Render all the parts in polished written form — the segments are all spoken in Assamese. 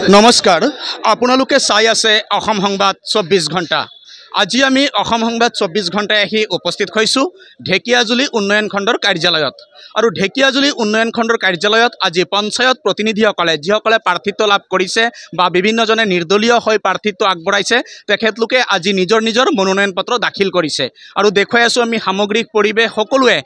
নমস্কাৰ আপোনালোকে চাই আছে অসম সংবাদ 24 ঘণ্টা। আজি আমি অসম সংবাদ 24 ঘণ্টায় আহি উপস্থিত হৈছোঁ ঢেকিয়াজুলি উন্নয়ন খণ্ডৰ কাৰ্যালয়ত। আৰু ঢেকিয়াজুলি উন্নয়ন খণ্ডৰ কাৰ্যালয়ত আজি পঞ্চায়ত প্ৰতিনিধিসকলে যিসকলে প্ৰাৰ্থিত্ব লাভ কৰিছে বা বিভিন্নজনে নিৰ্দলীয় হৈ প্ৰাৰ্থিত্ব আগবঢ়াইছে তেখেতলোকে আজি নিজৰ মনোনয়ন পত্ৰ দাখিল কৰিছে। আৰু দেখুৱাই আছোঁ আমি সামগ্ৰিক পৰিৱেশ সকলোৱে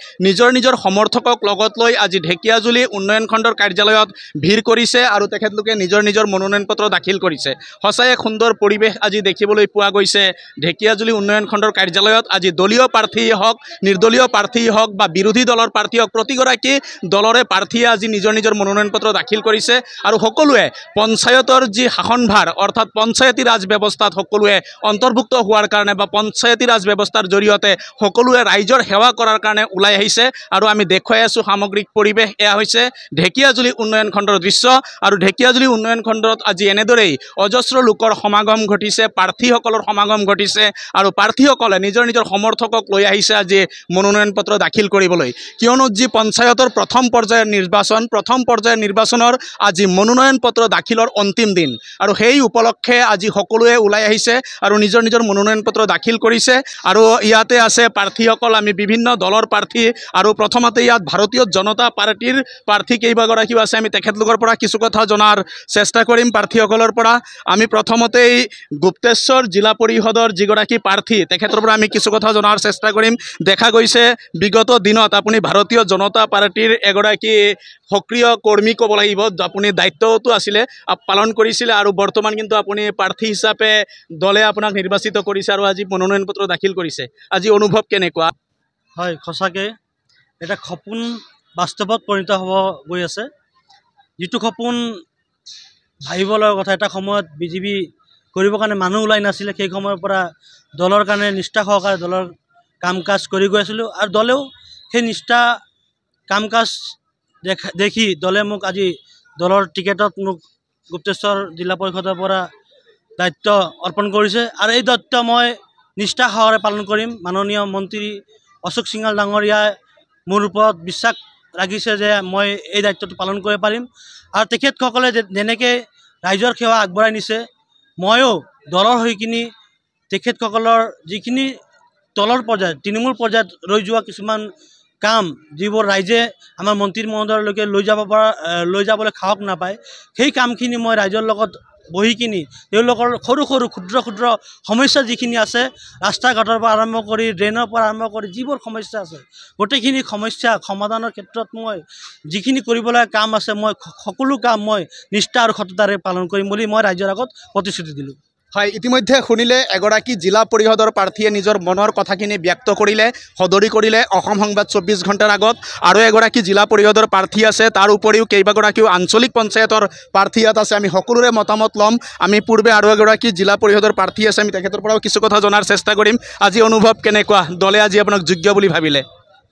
নিজৰ সমৰ্থকক লগত লৈ আজি ঢেকিয়াজুলি উন্নয়ন খণ্ডৰ কাৰ্যালয়ত ভিৰ কৰিছে আৰু তেখেতলোকে নিজৰ মনোনয়ন পত্ৰ দাখিল কৰিছে। সঁচাই এক সুন্দৰ পৰিৱেশ আজি দেখিবলৈ পোৱা গৈছে ঢেকিয়াজুলি উন্নয়ন খণ্ডৰ কাৰ্যালয়ত। আজি দলীয় প্ৰাৰ্থী হওক নিৰ্দলীয় প্ৰাৰ্থী হওক বা বিৰোধী দলৰ প্ৰাৰ্থী হওক প্ৰতিগৰাকী দলৰে প্ৰাৰ্থীয়ে আজি নিজৰ মনোনয়ন পত্ৰ দাখিল কৰিছে। আৰু সকলোৱে পঞ্চায়তৰ যি শাসনভাৰ অৰ্থাৎ পঞ্চায়তী ৰাজ ব্যৱস্থাত সকলোৱে অন্তৰ্ভুক্ত হোৱাৰ কাৰণে বা পঞ্চায়তী ৰাজ ব্যৱস্থাৰ জৰিয়তে সকলোৱে ৰাইজৰ সেৱা কৰাৰ কাৰণে ওলাই আহিছে। আৰু আমি দেখুৱাই আছোঁ সামগ্ৰিক পৰিৱেশ এয়া হৈছে ঢেকিয়াজুলি উন্নয়ন খণ্ডৰ দৃশ্য। আৰু ঢেকিয়াজুলি উন্নয়ন খণ্ডত আজি এনেদৰেই অজস্ৰ লোকৰ সমাগম ঘটিছে, প্ৰাৰ্থীসকলৰ সমাগম ঘটিছে আৰু প্ৰাৰ্থীসকলে নিজৰ সমৰ্থকক লৈ আহিছে আজি মনোনয়ন পত্ৰ দাখিল কৰিবলৈ। কিয়নো যি পঞ্চায়তৰ প্ৰথম পৰ্যায়ৰ নিৰ্বাচনৰ আজি মনোনয়ন পত্ৰ দাখিলৰ অন্তিম দিন আৰু সেই উপলক্ষে আজি সকলোৱে ওলাই আহিছে আৰু নিজৰ মনোনয়ন পত্ৰ দাখিল কৰিছে। আৰু ইয়াতে আছে প্ৰাৰ্থীসকল, আমি বিভিন্ন দলৰ প্ৰাৰ্থী আৰু প্ৰথমতে ইয়াত ভাৰতীয় জনতা পাৰ্টীৰ প্ৰাৰ্থী কেইবাগৰাকীও আছে। আমি তেখেতলোকৰ পৰা কিছু কথা জনাৰ চেষ্টা কৰিম। প্ৰাৰ্থীসকলৰ পৰা আমি প্ৰথমতেই গুপ্তেশ্বৰ জিলা পৰিষদৰ যিগৰাকী প্ৰাৰ্থী তেখেতৰ পৰা আমি কিছু কথা জনাৰ চেষ্টা কৰিম। দেখা গৈছে বিগত দিনত আপুনি ভাৰতীয় জনতা পাৰ্টীৰ এগৰাকী সক্ৰিয় কৰ্মী ক'ব লাগিব, আপুনি দায়িত্বটো আছিলে পালন কৰিছিলে আৰু বৰ্তমান কিন্তু আপুনি প্ৰাৰ্থী হিচাপে দলে আপোনাক নিৰ্বাচিত কৰিছে আৰু আজি মনোনয়ন পত্ৰ দাখিল কৰিছে। আজি অনুভৱ কেনেকুৱা? হয়, সঁচাকৈ এটা সপোন বাস্তৱত পৰিণত হ'ব গৈ আছে। যিটো সপোন ভাবিব লগা কথা, এটা সময়ত বিজেপি কৰিবৰ কাৰণে মানুহ ওলাই নাছিলে, সেই সময়ৰ পৰা দলৰ কাৰণে নিষ্ঠা সহকাৰে দলৰ কাম কাজ কৰি গৈ আছিলোঁ আৰু দলেও সেই নিষ্ঠা কাম কাজ দেখি দলে মোক আজি দলৰ টিকেটত মোক গুপ্তেশ্বৰ জিলা পৰিষদৰ পৰা দায়িত্ব অৰ্পণ কৰিছে আৰু এই দায়িত্ব মই নিষ্ঠা সহকাৰে পালন কৰিম। মাননীয় মন্ত্ৰী অশোক সিংহাল ডাঙৰীয়াই মোৰ ওপৰত বিশ্বাস ৰাখিছে যে মই এই দায়িত্বটো পালন কৰিব পাৰিম। আৰু তেখেতসকলে যেনেকৈ ৰাইজৰ সেৱা আগবঢ়াই নিছে, ময়ো দলৰ হৈ কিনি তেখেতসকলৰ যিখিনি তলৰ পৰ্যায়ত তৃণমূল পৰ্যায়ত ৰৈ যোৱা কিছুমান কাম যিবোৰ ৰাইজে আমাৰ মন্ত্ৰী মহোদয়লৈকে লৈ যাবলৈ সাহস নাপায়, সেই কামখিনি মই ৰাইজৰ লগত বহি কিনি তেওঁলোকৰ সৰু ক্ষুদ্ৰ সমস্যা যিখিনি আছে, ৰাস্তা ঘাটৰ পৰা আৰম্ভ কৰি ড্ৰেইনৰ পৰা আৰম্ভ কৰি যিবোৰ সমস্যা আছে গোটেইখিনি সমস্যা সমাধানৰ ক্ষেত্ৰত মই যিখিনি কৰিবলগীয়া কাম আছে মই সকলো কাম মই নিষ্ঠা আৰু সততাৰে পালন কৰিম বুলি মই ৰাইজৰ আগত প্ৰতিশ্ৰুতি দিলোঁ। হয়, ইতিমধ্যে শুনিলে এগৰাকী জিলা পৰিষদৰ প্ৰাৰ্থীয়ে নিজৰ মনৰ কথাখিনি ব্যক্ত কৰিলে, সদৰি কৰিলে অসম সংবাদ 24 ঘণ্টাৰ আগত। আৰু এগৰাকী জিলা পৰিষদৰ প্ৰাৰ্থী আছে, তাৰ উপৰিও কেইবাগৰাকীও আঞ্চলিক পঞ্চায়তৰ প্ৰাৰ্থী ইয়াত আছে। আমি সকলোৰে মতামত ল'ম। আমি পূৰ্বে আৰু এগৰাকী জিলা পৰিষদৰ প্ৰাৰ্থী আছে, আমি তেখেতৰ পৰাও কিছু কথা জনাৰ চেষ্টা কৰিম। আজি অনুভৱ কেনেকুৱা? দলে আজি আপোনাক যোগ্য বুলি ভাবিলে?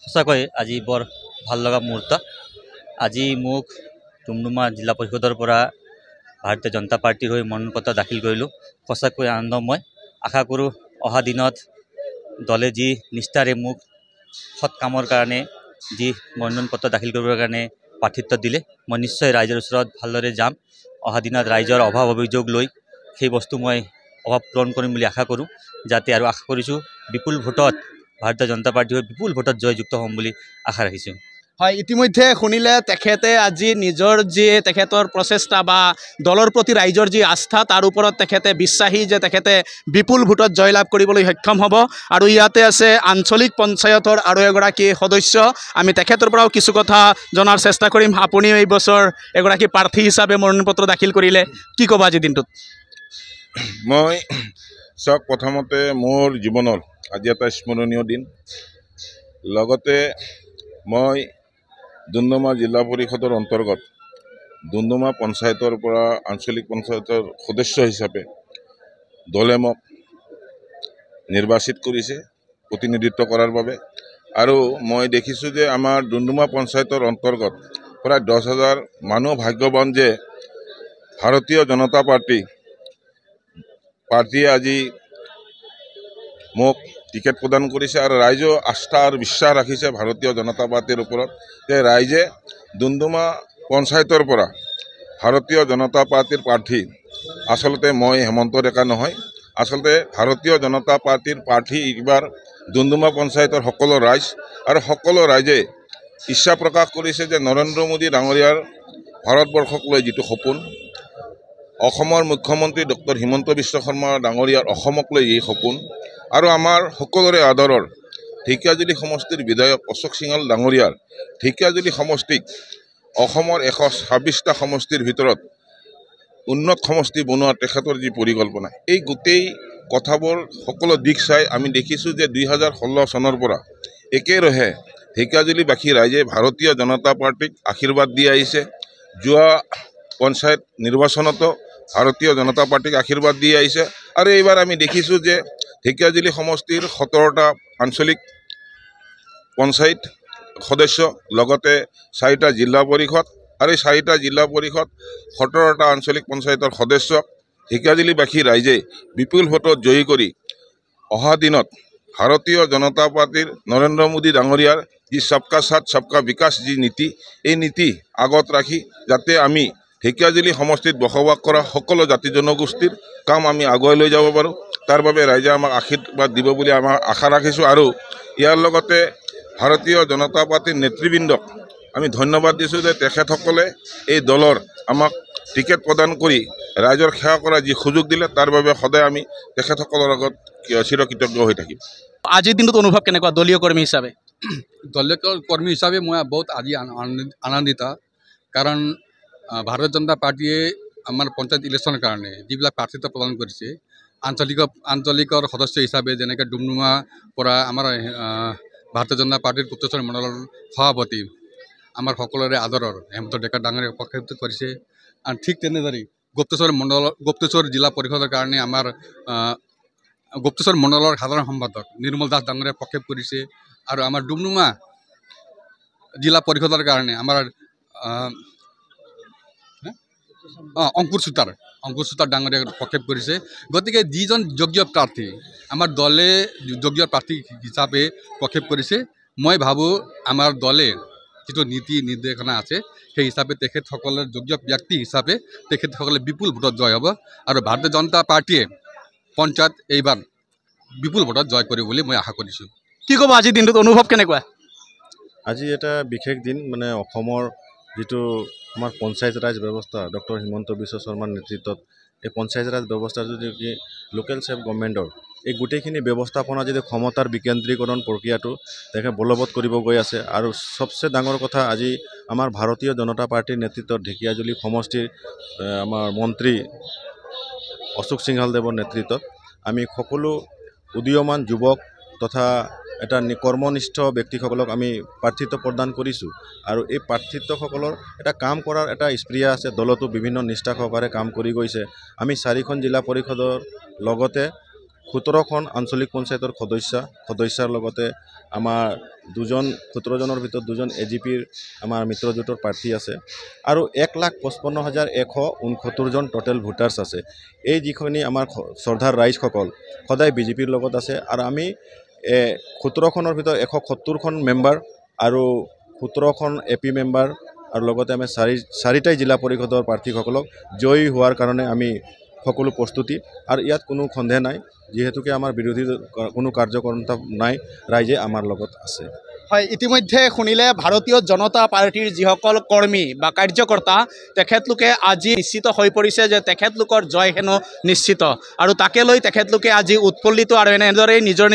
সঁচাকৈ আজি বৰ ভাল লগা মুহূৰ্ত। আজি মোক ডুমডুমা জিলা পৰিষদৰ পৰা ভাৰতীয় জনতা পাৰ্টীৰ হৈ মনোনয়ন পত্ৰ দাখিল কৰিলোঁ। সঁচাকৈ আনন্দময়। আশা কৰোঁ অহা দিনত দলে যি নিষ্ঠাৰে মোক সৎ কামৰ কাৰণে যি মনোনয়ন পত্ৰ দাখিল কৰিবৰ কাৰণে প্ৰাৰ্থিত্ব দিলে, মই নিশ্চয় ৰাইজৰ ওচৰত ভালদৰে যাম। অহা দিনত ৰাইজৰ অভাৱ অভিযোগ লৈ সেই বস্তু মই অভাৱ পূৰণ কৰিম বুলি আশা কৰোঁ। যাতে আৰু আশা কৰিছোঁ বিপুল ভোটত ভাৰতীয় জনতা পাৰ্টী হৈ বিপুল ভোটত জয়যুক্ত হ'ম বুলি আশা ৰাখিছোঁ। হয়, ইতিমধ্যে শুনিলে তেখেতে আজি নিজৰ যি তেখেতৰ প্ৰচেষ্টা বা দলৰ প্ৰতি ৰাইজৰ যি আস্থা তাৰ ওপৰত তেখেতে বিশ্বাসী যে তেখেতে বিপুল ভোটত জয়লাভ কৰিবলৈ সক্ষম হ'ব। আৰু ইয়াতে আছে আঞ্চলিক পঞ্চায়তৰ আৰু এগৰাকী সদস্য, আমি তেখেতৰ পৰাও কিছু কথা জনাৰ চেষ্টা কৰিম। আপুনিও এই বছৰ এগৰাকী প্ৰাৰ্থী হিচাপে মনোনয়ন পত্ৰ দাখিল কৰিলে, কি ক'ব আজি দিনটোত? মই চাওক, প্ৰথমতে মোৰ জীৱনৰ আজি এটা স্মৰণীয় দিন। লগতে মই ডুমডুমা জিলা পৰিষদৰ অন্তৰ্গত ডুমডুমা পঞ্চায়তৰ পৰা আঞ্চলিক পঞ্চায়তৰ সদস্য হিচাপে দলে মোক নিৰ্বাচিত কৰিছে প্ৰতিনিধিত্ব কৰাৰ বাবে। আৰু মই দেখিছোঁ যে আমাৰ ডুমডুমা পঞ্চায়তৰ অন্তৰ্গত প্ৰায় 10,000 মানুহ ভাগ্যৱান যে ভাৰতীয় জনতা পাৰ্টীয়ে আজি মোক টিকেট প্ৰদান কৰিছে আৰু ৰাইজেও আস্থা আৰু বিশ্বাস ৰাখিছে ভাৰতীয় জনতা পাৰ্টীৰ ওপৰত যে ৰাইজে ডুমডুমা পঞ্চায়তৰ পৰা ভাৰতীয় জনতা পাৰ্টিৰ প্ৰাৰ্থী আচলতে মই হেমন্ত ডেকা নহয়, আচলতে ভাৰতীয় জনতা পাৰ্টিৰ প্ৰাৰ্থী এইবাৰ ডুমডুমা পঞ্চায়তৰ সকলো ৰাইজ আৰু সকলো ৰাইজে ইচ্ছা প্ৰকাশ কৰিছে যে নৰেন্দ্ৰ মোদী ডাঙৰীয়াৰ ভাৰতবৰ্ষক লৈ যিটো সপোন, অসমৰ মুখ্যমন্ত্ৰী ডক্টৰ হিমন্ত বিশ্ব শৰ্মা ডাঙৰীয়াৰ অসমক লৈ এই সপোন, আৰু আমাৰ সকলোৰে আদৰৰ ঢেকিয়াজুলি সমষ্টিৰ বিধায়ক অশোক সিংহাল ডাঙৰীয়াৰ ঢেকিয়াজুলি সমষ্টিক অসমৰ 126টা সমষ্টিৰ ভিতৰত উন্নত সমষ্টি বনোৱা তেখেতৰ যি পৰিকল্পনা, এই গোটেই কথাবোৰ সকলো দিশ চাই আমি দেখিছোঁ যে 2016 চনৰ পৰা একেৰাহে ঢেকিয়াজুলিবাসী ৰাইজে ভাৰতীয় জনতা পাৰ্টিক আশীৰ্বাদ দি আহিছে। যোৱা পঞ্চায়ত নিৰ্বাচনতো ভাৰতীয় জনতা পাৰ্টিক আশীৰ্বাদ দি আহিছে, আৰু এইবাৰ আমি দেখিছোঁ যে ঢেকিয়াজুলি সমষ্টিৰ 17টা আঞ্চলিক পঞ্চায়ত সদস্য, লগতে 4টা জিলা পৰিষদ, আৰু এই 4টা জিলা পৰিষদ 17টা আঞ্চলিক পঞ্চায়তৰ সদস্যক ঢেকিয়াজুলিবাসী ৰাইজে বিপুল ভোটত জয়ী কৰি অহা দিনত ভাৰতীয় জনতা পাৰ্টিৰ নৰেন্দ্ৰ মোদী ডাঙৰীয়াৰ যি সবকা সাথ সবকা বিকাশ যি নীতি, এই নীতি আগত ৰাখি যাতে আমি ঢেকিয়াজুলি সমষ্টিত বসবাস কৰা সকলো জাতি জনগোষ্ঠীৰ কাম আমি আগুৱাই লৈ যাব পাৰোঁ, তাৰ বাবে ৰাইজে আমাক আশীৰ্বাদ দিব বুলি আমাৰ আশা ৰাখিছোঁ। আৰু ইয়াৰ লগতে ভাৰতীয় জনতা পাৰ্টিৰ নেতৃবৃন্দক আমি ধন্যবাদ দিছোঁ যে তেখেতসকলে এই দলৰ আমাক টিকেট প্ৰদান কৰি ৰাইজৰ সেৱা কৰা যি সুযোগ দিলে, তাৰ বাবে সদায় আমি তেখেতসকলৰ আগত চিৰকৃতজ্ঞ হৈ থাকিম। আজিৰ দিনটোত অনুভৱ কেনেকুৱা দলীয় কৰ্মী হিচাপে? দলীয় কৰ্মী হিচাপে মই বহুত আজি আনন্দিত, কাৰণ ভাৰতীয় জনতা পাৰ্টীয়ে আমাৰ পঞ্চায়ত ইলেকশ্যনৰ কাৰণে যিবিলাক প্ৰাৰ্থিত্ব প্ৰদান কৰিছে, আঞ্চলিকৰ সদস্য হিচাপে যেনেকৈ ডুমডুমাৰ পৰা আমাৰ ভাৰতীয় জনতা পাৰ্টীৰ গুপ্তেশ্বৰ মণ্ডলৰ সভাপতি আমাৰ সকলোৰে আদৰৰ হেমন্ত ডেকা ডাঙৰীয়াক প্ৰক্ষেপ কৰিছে, আৰু ঠিক তেনেদৰে গুপ্তেশ্বৰ জিলা পৰিষদৰ কাৰণে আমাৰ গুপ্তেশ্বৰ মণ্ডলৰ সাধাৰণ সম্পাদক নিৰ্মল দাস ডাঙৰীয়াক প্ৰক্ষেপ কৰিছে, আৰু আমাৰ ডুমডুমা জিলা পৰিষদৰ কাৰণে আমাৰ অংকুৰ চুতাৰ ডাঙৰীয়াক প্ৰক্ষেপ কৰিছে। গতিকে যিজন যোগ্য প্ৰাৰ্থী আমাৰ দলে যোগ্য প্ৰাৰ্থী হিচাপে প্ৰক্ষেপ কৰিছে, মই ভাবোঁ আমাৰ দলে যিটো নীতি নিৰ্দেশনা আছে সেই হিচাপে তেখেতসকলৰ যোগ্য ব্যক্তি হিচাপে তেখেতসকলে বিপুল ভোটত জয় হ'ব, আৰু ভাৰতীয় জনতা পাৰ্টীয়ে পঞ্চায়ত এইবাৰ বিপুল ভোটত জয় কৰিব বুলি মই আশা কৰিছোঁ। কি ক'ব আজিৰ দিনটোত অনুভৱ কেনেকুৱা? আজি এটা বিশেষ দিন, মানে অসমৰ যিটো আমাৰ পঞ্চায়ত ৰাজ ব্যৱস্থা ডক্টৰ হিমন্ত বিশ্ব শৰ্মাৰ নেতৃত্বত এই পঞ্চায়ত ৰাজ ব্যৱস্থাৰ যদি লোকেল চেল্ফ গভৰ্ণমেণ্টৰ এই গোটেইখিনি ব্যৱস্থাপনা যদি ক্ষমতাৰ বিকেন্দ্ৰীকৰণ প্ৰক্ৰিয়াটো তেখেতে বলবৎ কৰিব গৈ আছে। আৰু সবচে ডাঙৰ কথা, আজি আমাৰ ভাৰতীয় জনতা পাৰ্টীৰ নেতৃত্বত ঢেকিয়াজুলি সমষ্টিৰ আমাৰ মন্ত্ৰী অশোক সিংহালদেৱৰ নেতৃত্বত আমি সকলো উদীয়মান যুৱক তথা এটা কৰ্মনিষ্ঠ ব্যক্তিসকলক আমি প্ৰাৰ্থিত্ব প্ৰদান কৰিছোঁ, আৰু এই প্ৰাৰ্থিত্বসকলৰ এটা কাম কৰাৰ এটা স্পৃহা আছে। দলতো বিভিন্ন নিষ্ঠা সহকাৰে কাম কৰি গৈছে। আমি 4খন জিলা পৰিষদৰ লগতে 17খন আঞ্চলিক পঞ্চায়তৰ সদস্যাৰ লগতে আমাৰ 17জনৰ ভিতৰত 2জন AGPৰ আমাৰ মিত্ৰজোঁটৰ প্ৰাৰ্থী আছে, আৰু 1,55,169জন টোটেল ভোটাৰ্ছ আছে। এই যিখিনি আমাৰ শ্ৰদ্ধাৰ ৰাইজসকল সদায় BJPৰ লগত আছে, আৰু আমি 17খনৰ ভিতৰত 170খন মেম্বাৰ আৰু 17খন AP মেম্বাৰ, আৰু লগতে আমি 4টাই জিলা পৰিষদৰ প্ৰাৰ্থীসকলক জয়ী হোৱাৰ কাৰণে আমি সকলো প্ৰস্তুতি, আৰু ইয়াত কোনো সন্দেহ নাই, যিহেতুকে আমাৰ বিৰোধী কোনো কাৰ্যকৰ্তা নাই, ৰাইজে আমাৰ লগত আছে। হয়, ইতিমধ্যে শুনিলে ভাৰতীয় জনতা পাৰ্টীৰ যিসকল কৰ্মী বা কাৰ্যকৰ্তা, তেখেতলোকে আজি নিশ্চিত হৈ পৰিছে যে তেখেতলোকৰ জয় হেনো নিশ্চিত, আৰু তাকে লৈ তেখেতলোকে আজি উৎফুল্লিত, আৰু এনেদৰেই নিজৰ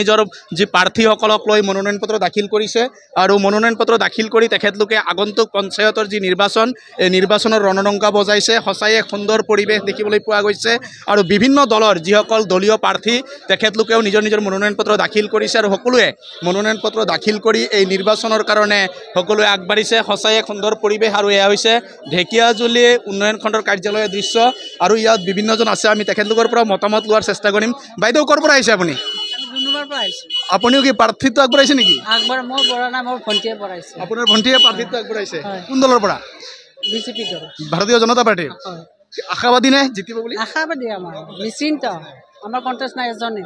যি প্ৰাৰ্থীসকলক লৈ মনোনয়ন পত্ৰ দাখিল কৰিছে, আৰু মনোনয়ন পত্ৰ দাখিল কৰি তেখেতলোকে আগন্তুক পঞ্চায়তৰ যি নিৰ্বাচন, এই নিৰ্বাচনৰ ৰণডংকা বজাইছে। সঁচাই এক সুন্দৰ পৰিৱেশ দেখিবলৈ পোৱা গৈছে, আৰু বিভিন্ন দলৰ যিসকল দলীয় প্ৰাৰ্থী তেখেতলোকেও নিজৰ মনোনয়ন পত্ৰ দাখিল কৰিছে, আৰু সকলোৱে মনোনয়ন পত্ৰ দাখিল কৰি এই নিৰ্বাচনৰ কাৰণে সকলোৱে আগবাঢ়িছে। সঁচাই এক সুন্দৰ পৰিৱেশ, আৰু এয়া হৈছে ঢেকিয়াজুলি উন্নয়ন খণ্ডৰ কাৰ্যালয়ৰ দৃশ্য, আৰু ইয়াত বিভিন্নজন আছে। আমি তেখেতলোকৰ পৰা মতামত লোৱাৰ চেষ্টা কৰিম। বাইদেউ, ক'ৰ পৰা আহিছে আপুনি? আপুনিও কি প্ৰাৰ্থিত্ব আগবঢ়াইছে নেকি? মোৰ পৰা নাই, মোৰ ভণ্টিয়ে পঢ়াইছে। আপোনাৰ ভণ্টিয়ে প্ৰাৰ্থিত্ব আগবঢ়াইছে? কোন দলৰ পৰা? BJP দল। ভাৰতীয় জনতা পাৰ্টীৰ? আশাবাদী নে জিতিব বুলি? আশাবাদী, আমাৰ নিশ্চিন্ত, আমাৰ কণ্টেষ্ট নাই এজনে।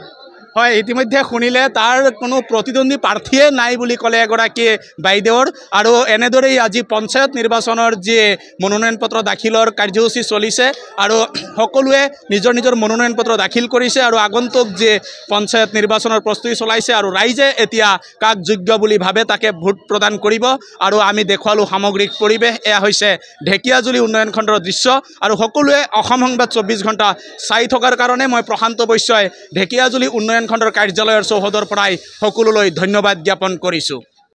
হয় ইতিমধ্যে শুনিলে তাৰ কোনো প্ৰতিদ্বন্দ্বী প্ৰাৰ্থীয়ে নাই বুলি ক'লে এগৰাকী বাইদেউৰ আৰু এনেদৰেই আজি পঞ্চায়ত নিৰ্বাচনৰ যি মনোনয়ন পত্ৰ দাখিলৰ কাৰ্যসূচী চলিছে আৰু সকলোৱে নিজৰ নিজৰ মনোনয়ন পত্ৰ দাখিল কৰিছে আৰু আগন্তুক যি পঞ্চায়ত নিৰ্বাচনৰ প্ৰস্তুতি চলাইছে আৰু ৰাইজে এতিয়া কাক যোগ্য বুলি ভাবে তাকে ভোট প্ৰদান কৰিব আৰু আমি দেখুৱালোঁ সামগ্ৰিক পৰিৱেশ এয়া হৈছে ঢেকীয়াজুলি উন্নয়ন খণ্ডৰ দৃশ্য আৰু সকলোৱে অসম সংবাদ 24 ঘণ্টা চাই থকাৰ কাৰণে মই প্ৰশান্ত বৈশ্যই ঢেকীয়াজুলি উন্নয়ন খণ্ডৰ কাৰ্যালয়ৰ চৌহদৰ পৰাই সকলোলৈ ধন্যবাদ জ্ঞাপন কৰিছোঁ।